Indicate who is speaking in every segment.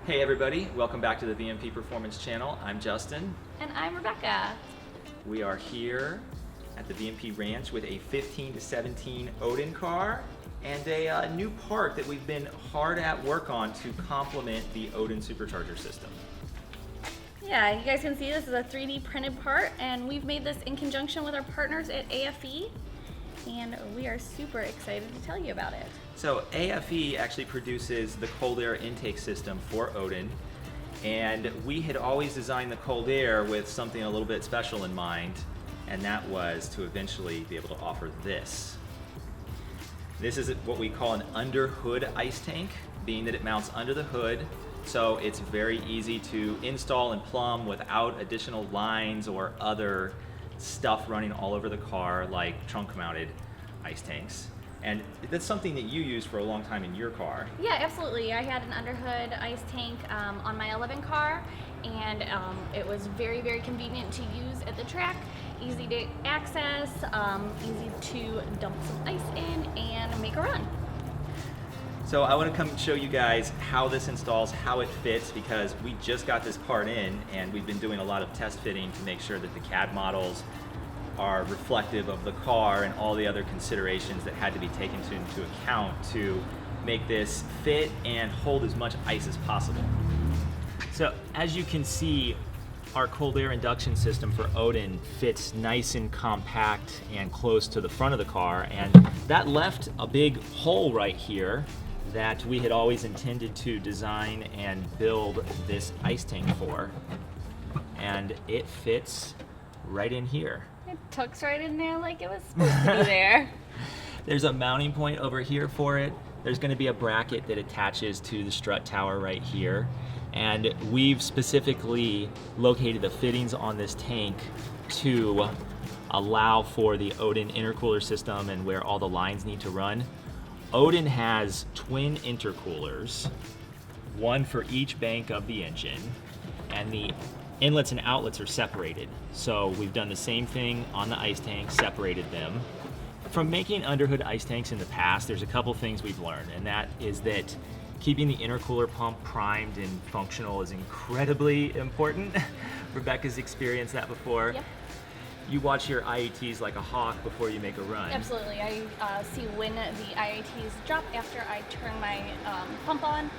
Speaker 1: Hey everybody, welcome back to the VMP Performance channel. I'm Justin.
Speaker 2: And I'm Rebecca.
Speaker 1: We are here at the VMP Ranch with a 15 to 17 Odin car and a new part that we've been hard at work on to complement the Odin supercharger system.
Speaker 2: Yeah, you guys can see this is a 3D printed part, and we've made this in conjunction with our partners at AFE, and we are super excited to tell you about it.
Speaker 1: So AFE actually produces the cold air intake system for Odin, and we had always designed the cold air with something a little bit special in mind, and that was to eventually be able to offer this. This is what we call an underhood ice tank, being that it mounts under the hood, so it's very easy to install and plumb without additional lines or other stuff running all over the car like trunk mounted ice tanks. And that's something that you used for a long time in your car.
Speaker 2: Yeah, absolutely. I had an underhood ice tank on my 11 car, and it was very, very convenient to use at the track, easy to access, easy to dump some ice in and make a run.
Speaker 1: So I want to come and show you guys how this installs, how it fits, because we just got this part in and we've been doing a lot of test fitting to make sure that the CAD models are reflective of the car and all the other considerations that had to be taken into account to make this fit and hold as much ice as possible. So as you can see, our cold air induction system for Odin fits nice and compact and close to the front of the car, and that left a big hole right here that we had always intended to design and build this ice tank for, and it fits right in here.
Speaker 2: It tucks right in there like it was supposed to be there.
Speaker 1: There's a mounting point over here for it. There's going to be a bracket that attaches to the strut tower right here, and we've specifically located the fittings on this tank to allow for the Odin intercooler system and where all the lines need to run. Odin has twin intercoolers, one for each bank of the engine, and the inlets and outlets are separated. So we've done the same thing on the ice tank, separated them. From making underhood ice tanks in the past, there's a couple things we've learned, and that is that keeping the intercooler pump primed and functional is incredibly important. Rebecca's experienced that before.
Speaker 2: Yep.
Speaker 1: You watch your IATs like a hawk before you make a run.
Speaker 2: Absolutely. I see when the IATs drop after I turn my pump on,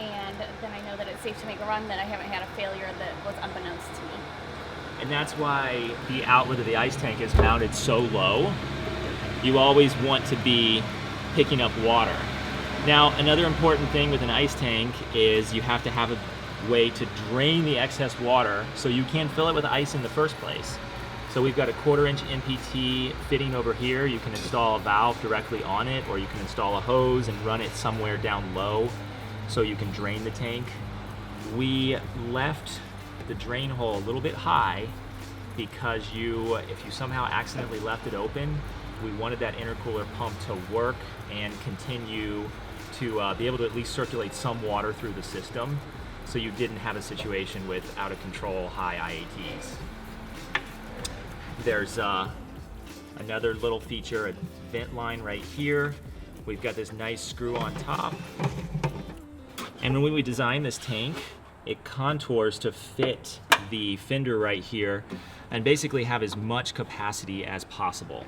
Speaker 2: and then I know that it's safe to make a run, that I haven't had a failure that was unbeknownst to me.
Speaker 1: And that's why the outlet of the ice tank is mounted so low. You always want to be picking up water. Now, another important thing with an ice tank is you have to have a way to drain the excess water so you can fill it with ice in the first place. So we've got a 1/4 inch NPT fitting over here. You can install a valve directly on it, or you can install a hose and run it somewhere down low so you can drain the tank. We left the drain hole a little bit high because if you somehow accidentally left it open, we wanted that intercooler pump to work and continue to be able to at least circulate some water through the system, so you didn't have a situation with out of control high IATs. There's another little feature, a vent line right here. We've got this nice screw on top. And when we designed this tank, it contours to fit the fender right here and basically have as much capacity as possible.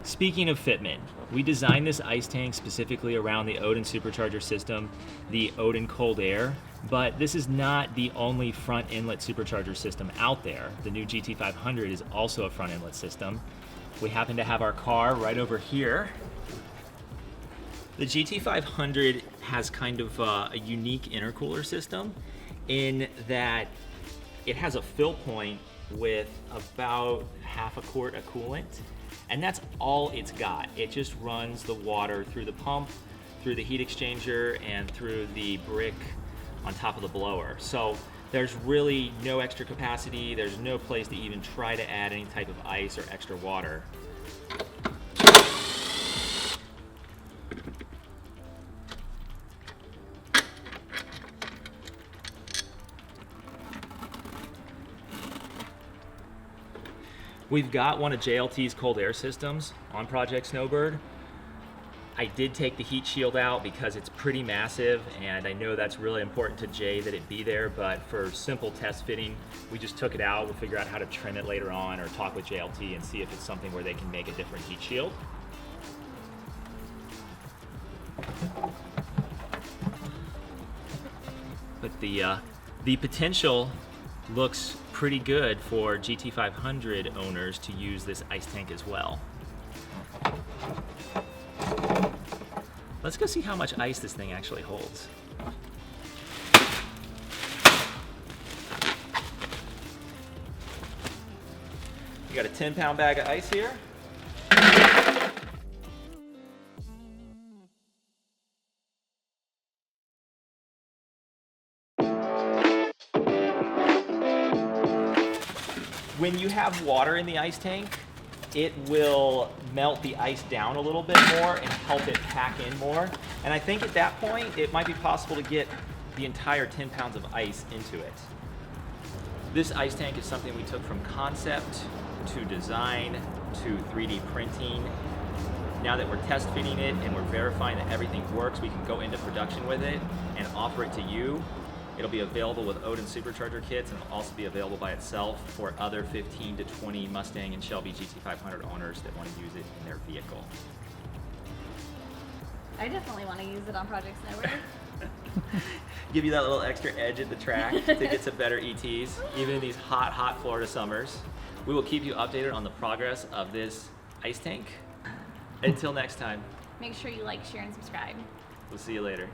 Speaker 1: Speaking of fitment, we designed this ice tank specifically around the Odin supercharger system, the Odin cold air, but this is not the only front inlet supercharger system out there. The new GT500 is also a front inlet system. We happen to have our car right over here. The GT500 has kind of a unique intercooler system in that it has a fill point with about 1/2 quart of coolant, and that's all it's got. It just runs the water through the pump, through the heat exchanger, and through the brick on top of the blower. So there's really no extra capacity. There's no place to even try to add any type of ice or extra water. We've got one of JLT's cold air systems on Project Snowbird. I did take the heat shield out because it's pretty massive, and I know that's really important to Jay that it be there, but for simple test fitting, we just took it out. We'll figure out how to trim it later on or talk with JLT and see if it's something where they can make a different heat shield. But the potential looks pretty good for GT500 owners to use this ice tank as well. Let's go see how much ice this thing actually holds. You got a 10-pound bag of ice here. When you have water in the ice tank, it will melt the ice down a little bit more and help it pack in more. And I think at that point, it might be possible to get the entire 10 pounds of ice into it. This ice tank is something we took from concept to design to 3D printing. Now that we're test fitting it and we're verifying that everything works, we can go into production with it and offer it to you. It'll be available with Odin supercharger kits, and it'll also be available by itself for other 15 to 20 Mustang and Shelby GT500 owners that want to use it in their vehicle.
Speaker 2: I definitely want to use it on projects nowhere.
Speaker 1: Give you that little extra edge at the track to get some better ETs, even in these hot, hot Florida summers. We will keep you updated on the progress of this ice tank. Until next time.
Speaker 2: Make sure you like, share, and subscribe.
Speaker 1: We'll see you later.